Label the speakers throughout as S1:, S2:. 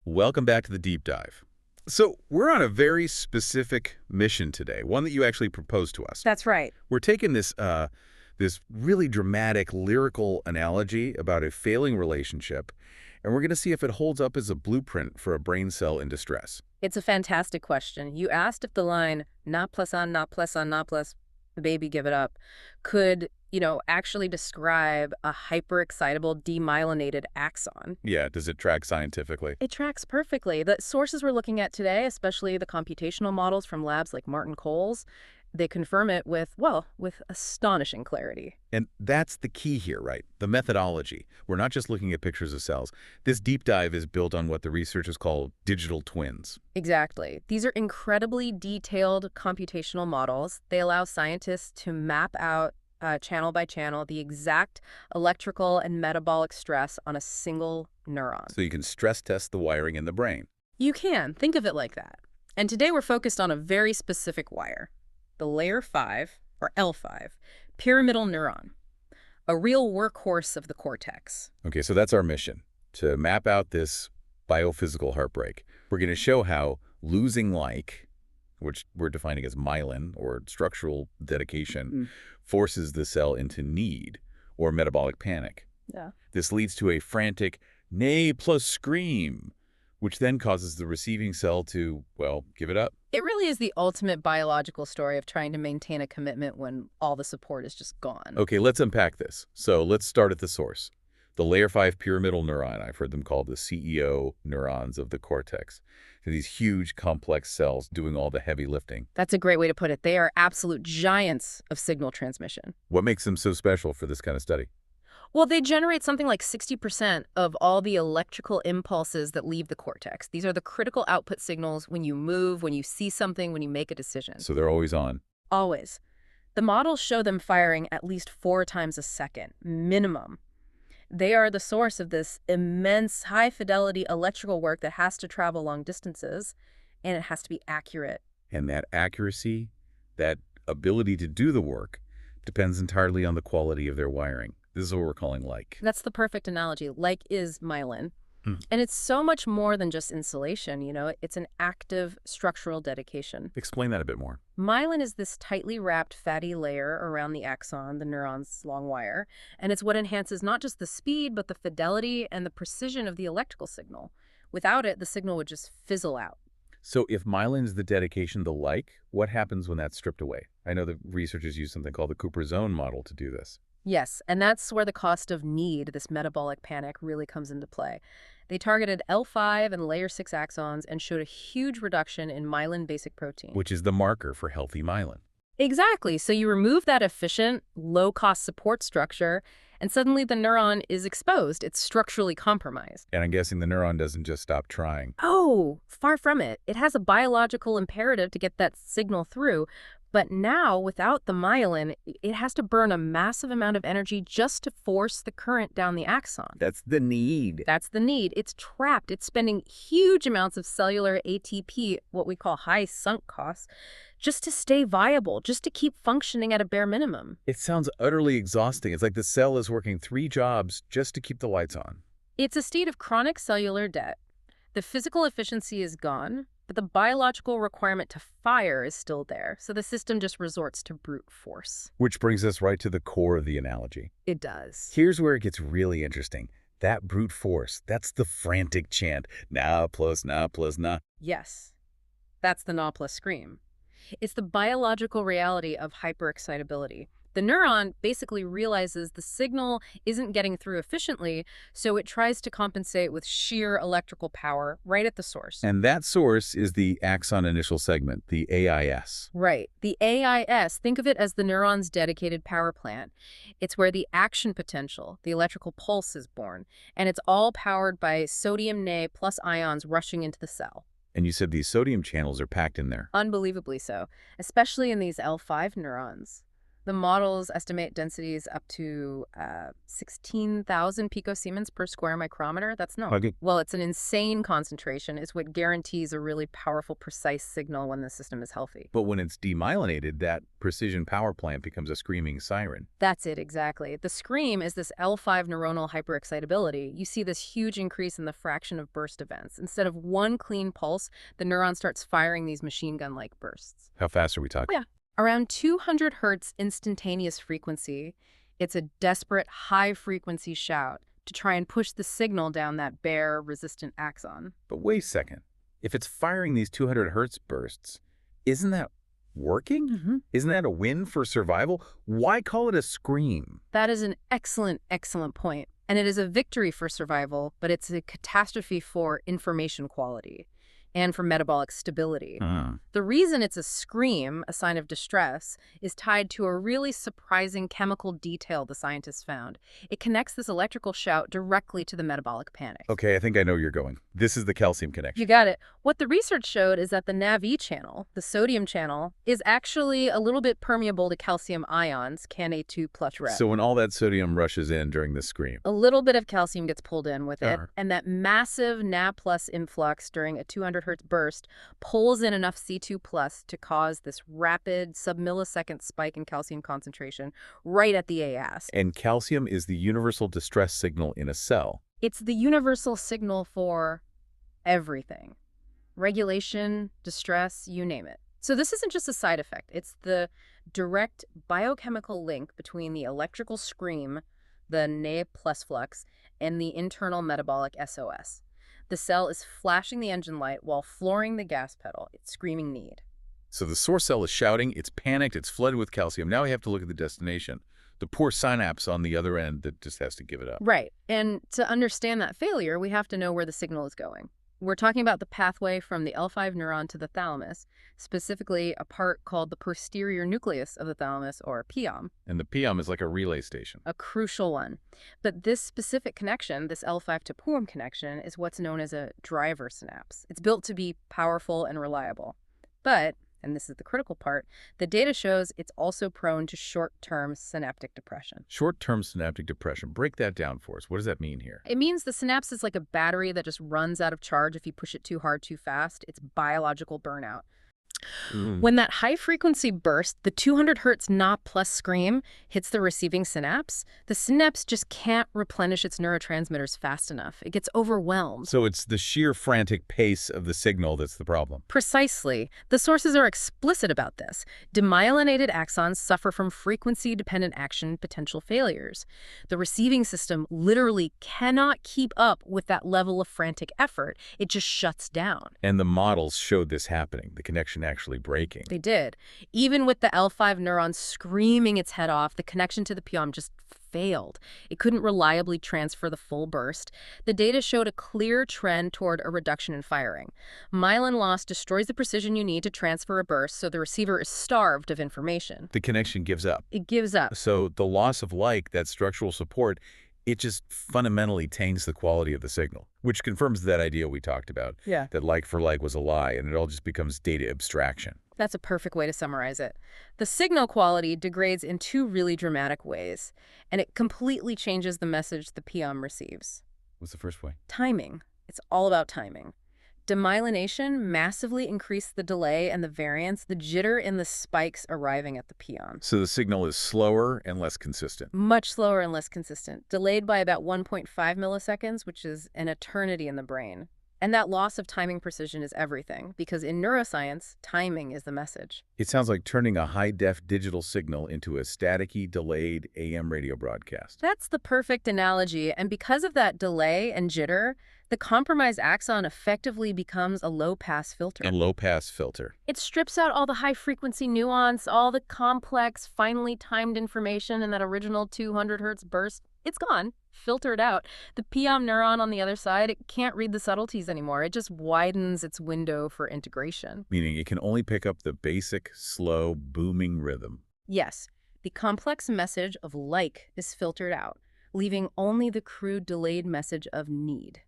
S1: Welcome back to the deep dive. So we're on a very specific mission today, one that you actually proposed to us.
S2: That's right.
S1: We're taking this really dramatic lyrical analogy about a failing relationship, and we're going to see if it holds up as a blueprint for a brain cell in distress.
S2: It's a fantastic question. You asked if the line, not plus on, not plus on, not plus, the baby give it up, could, actually describe a hyperexcitable demyelinated axon.
S1: Yeah, does it track scientifically?
S2: It tracks perfectly. The sources we're looking at today, especially the computational models from labs like Martin Cole's, they confirm it with astonishing clarity.
S1: And that's the key here, right? The methodology. We're not just looking at pictures of cells. This deep dive is built on what the researchers call digital twins.
S2: Exactly. These are incredibly detailed computational models. They allow scientists to map out channel by channel the exact electrical and metabolic stress on a single neuron.
S1: So you can stress test the wiring in the brain.
S2: You can think of it like that. And today we're focused on a very specific wire, the layer 5, or L5, pyramidal neuron, a real workhorse of the cortex.
S1: Okay, so that's our mission, to map out this biophysical heartbreak. We're going to show how losing which we're defining as myelin or structural dedication, forces the cell into need or metabolic panic.
S2: Yeah.
S1: This leads to a frantic neigh plus scream, which then causes the receiving cell to, well, give it up.
S2: It really is the ultimate biological story of trying to maintain a commitment when all the support is just gone.
S1: Okay, let's unpack this. So let's start at the source. The layer 5 pyramidal neuron, I've heard them called the CEO neurons of the cortex. They're these huge, complex cells doing all the heavy lifting.
S2: That's a great way to put it. They are absolute giants of signal transmission.
S1: What makes them so special for this kind of study?
S2: Well, they generate something like 60% of all the electrical impulses that leave the cortex. These are the critical output signals when you move, when you see something, when you make a decision.
S1: So they're always on.
S2: Always. The models show them firing at least 4 times a second, minimum. They are the source of this immense high-fidelity electrical work that has to travel long distances, and it has to be accurate.
S1: And that accuracy, that ability to do the work, depends entirely on the quality of their wiring. This is what we're calling like.
S2: That's the perfect analogy. Like is myelin. And it's so much more than just insulation, It's an active structural dedication.
S1: Explain that a bit more.
S2: Myelin is this tightly wrapped fatty layer around the axon, the neuron's long wire, and it's what enhances not just the speed, but the fidelity and the precision of the electrical signal. Without it, the signal would just fizzle out.
S1: So if myelin is the dedication, the like, what happens when that's stripped away? I know the researchers use something called the Cooper zone model to do this.
S2: Yes, and that's where the cost of need, this metabolic panic, really comes into play. They targeted L5 and layer 6 axons and showed a huge reduction in myelin basic protein.
S1: Which is the marker for healthy myelin.
S2: Exactly. So you remove that efficient, low-cost support structure, and suddenly the neuron is exposed. It's structurally compromised.
S1: And I'm guessing the neuron doesn't just stop trying.
S2: Oh, far from it. It has a biological imperative to get that signal through. But now, without the myelin, it has to burn a massive amount of energy just to force the current down the axon.
S1: That's the need.
S2: That's the need. It's trapped. It's spending huge amounts of cellular ATP, what we call high sunk costs, just to stay viable, just to keep functioning at a bare minimum.
S1: It sounds utterly exhausting. It's like the cell is working 3 jobs just to keep the lights on.
S2: It's a state of chronic cellular debt. The physical efficiency is gone, but the biological requirement to fire is still there, so the system just resorts to brute force.
S1: Which brings us right to the core of the analogy.
S2: It does.
S1: Here's where it gets really interesting. That brute force, that's the frantic chant, na plus na plus na.
S2: Yes, that's the na plus scream. It's the biological reality of hyperexcitability. The neuron basically realizes the signal isn't getting through efficiently, so it tries to compensate with sheer electrical power right at the source.
S1: And that source is the axon initial segment, the AIS.
S2: Right. The AIS, think of it as the neuron's dedicated power plant. It's where the action potential, the electrical pulse, is born, and it's all powered by sodium Na plus ions rushing into the cell.
S1: And you said these sodium channels are packed in there.
S2: Unbelievably so, especially in these L5 neurons. The models estimate densities up to 16,000 picosiemens per square micrometer. That's no.
S1: Okay.
S2: Well, it's an insane concentration. It's what guarantees a really powerful, precise signal when the system is healthy.
S1: But when it's demyelinated, that precision power plant becomes a screaming siren.
S2: That's it, exactly. The scream is this L5 neuronal hyperexcitability. You see this huge increase in the fraction of burst events. Instead of one clean pulse, the neuron starts firing these machine gun-like bursts.
S1: How fast are we talking?
S2: Oh, yeah. Around 200 hertz instantaneous frequency, it's a desperate high-frequency shout to try and push the signal down that bare, resistant axon.
S1: But wait a second. If it's firing these 200 hertz bursts, isn't that working?
S2: Mm-hmm.
S1: Isn't that a win for survival? Why call it a scream?
S2: That is an excellent, excellent point. And it is a victory for survival, but it's a catastrophe for information quality and for metabolic stability. The reason it's a scream, a sign of distress, is tied to a really surprising chemical detail the scientists found. It connects this electrical shout directly to the metabolic panic.
S1: Okay, I think I know where you're going. This is the calcium connection.
S2: You got it. What the research showed is that the NAV channel, the sodium channel, is actually a little bit permeable to calcium ions, Ca2 plus Reb.
S1: So when all that sodium rushes in during the scream,
S2: A little bit of calcium gets pulled in with it,
S1: Uh-huh.
S2: and that massive Na plus influx during a 200 hertz burst pulls in enough C2 plus to cause this rapid sub-millisecond spike in calcium concentration right at the AS.
S1: and calcium is the universal distress signal in a cell.
S2: It's the universal signal for everything. Regulation, distress, you name it. So this isn't just a side effect. It's the direct biochemical link between the electrical scream, the Na plus flux, and the internal metabolic SOS. The cell is flashing the engine light while flooring the gas pedal. It's screaming need.
S1: So the source cell is shouting, it's panicked, it's flooded with calcium. Now we have to look at the destination. The poor synapse on the other end that just has to give it up.
S2: Right. And to understand that failure, we have to know where the signal is going. We're talking about the pathway from the L5 neuron to the thalamus, specifically a part called the posterior nucleus of the thalamus, or POM.
S1: And the POM is like a relay station.
S2: A crucial one. But this specific connection, this L5 to POM connection, is what's known as a driver synapse. It's built to be powerful and reliable. But, and this is the critical part, the data shows it's also prone to short-term synaptic depression.
S1: Short-term synaptic depression. Break that down for us. What does that mean here?
S2: It means the synapse is like a battery that just runs out of charge if you push it too hard too fast. It's biological burnout. When that high-frequency burst, the 200 hertz Na plus scream, hits the receiving synapse, the synapse just can't replenish its neurotransmitters fast enough. It gets overwhelmed.
S1: So it's the sheer frantic pace of the signal that's the problem.
S2: Precisely. The sources are explicit about this. Demyelinated axons suffer from frequency-dependent action potential failures. The receiving system literally cannot keep up with that level of frantic effort. It just shuts down.
S1: And the models showed this happening, the connection actually breaking.
S2: They did. Even with the L5 neuron screaming its head off, the connection to the POM just failed. It couldn't reliably transfer the full burst. The data showed a clear trend toward a reduction in firing. Myelin loss destroys the precision you need to transfer a burst, so the receiver is starved of information.
S1: The connection gives up.
S2: It gives up.
S1: So the loss of like, that structural support, it just fundamentally taints the quality of the signal, which confirms that idea we talked about,
S2: Yeah.
S1: that like for like was a lie, and it all just becomes data abstraction.
S2: That's a perfect way to summarize it. The signal quality degrades in two really dramatic ways, and it completely changes the message the POM receives.
S1: What's the first way?
S2: Timing. It's all about timing. Demyelination massively increased the delay and the variance, the jitter in the spikes arriving at the POM.
S1: So the signal is slower and less consistent.
S2: Much slower and less consistent, delayed by about 1.5 milliseconds, which is an eternity in the brain. And that loss of timing precision is everything, because in neuroscience, timing is the message.
S1: It sounds like turning a high-def digital signal into a staticky, delayed AM radio broadcast.
S2: That's the perfect analogy, and because of that delay and jitter, the compromised axon effectively becomes a low-pass filter.
S1: A low-pass filter.
S2: It strips out all the high-frequency nuance, all the complex, finely timed information in that original 200 hertz burst. It's gone. Filtered out. The POM neuron on the other side, it can't read the subtleties anymore. It just widens its window for integration.
S1: Meaning it can only pick up the basic, slow, booming rhythm.
S2: Yes, the complex message of like is filtered out, leaving only the crude delayed message of need.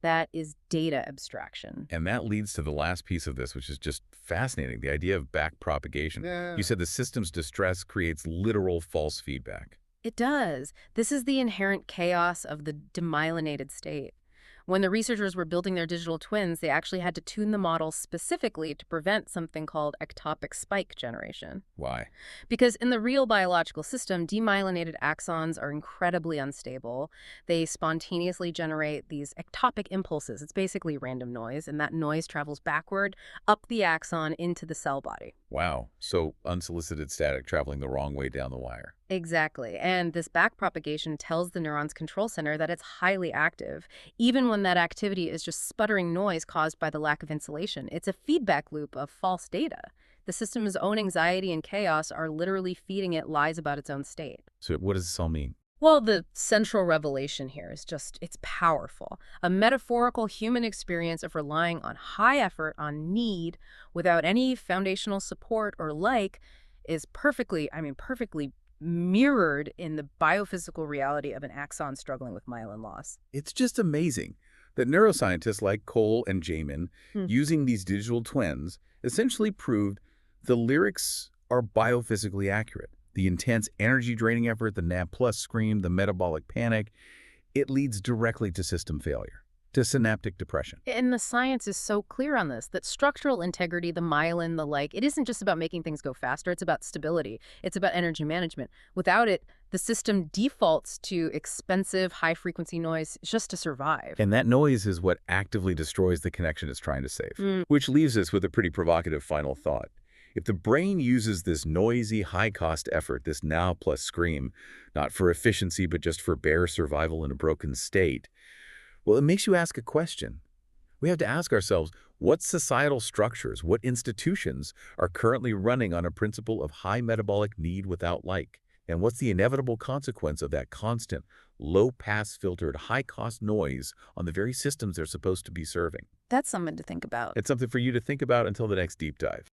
S2: That is data abstraction.
S1: And that leads to the last piece of this, which is just fascinating, the idea of backpropagation.
S3: Yeah.
S1: You said the system's distress creates literal false feedback.
S2: It does. This is the inherent chaos of the demyelinated state. When the researchers were building their digital twins, they actually had to tune the model specifically to prevent something called ectopic spike generation.
S1: Why?
S2: Because in the real biological system, demyelinated axons are incredibly unstable. They spontaneously generate these ectopic impulses. It's basically random noise, and that noise travels backward up the axon into the cell body.
S1: Wow. So unsolicited static traveling the wrong way down the wire.
S2: Exactly. And this backpropagation tells the neuron's control center that it's highly active, even when that activity is just sputtering noise caused by the lack of insulation. It's a feedback loop of false data. The system's own anxiety and chaos are literally feeding it lies about its own state.
S1: So what does this all mean?
S2: Well, the central revelation here is just, it's powerful. A metaphorical human experience of relying on high effort, on need, without any foundational support or is perfectly mirrored in the biophysical reality of an axon struggling with myelin loss.
S1: It's just amazing that neuroscientists like Cole and Jamin,
S2: Hmm.
S1: using these digital twins, essentially proved the lyrics are biophysically accurate. The intense energy-draining effort, the NAB+ scream, the metabolic panic, it leads directly to system failure, to synaptic depression.
S2: And the science is so clear on this, that structural integrity, the myelin, it isn't just about making things go faster, it's about stability. It's about energy management. Without it, the system defaults to expensive, high-frequency noise just to survive.
S1: And that noise is what actively destroys the connection it's trying to save. Which leaves us with a pretty provocative final thought. If the brain uses this noisy, high-cost effort, this now plus scream, not for efficiency but just for bare survival in a broken state, well, it makes you ask a question. We have to ask ourselves, what societal structures, what institutions are currently running on a principle of high metabolic need without like? And what's the inevitable consequence of that constant, low-pass filtered, high-cost noise on the very systems they're supposed to be serving?
S2: That's something to think about.
S1: It's something for you to think about until the next deep dive.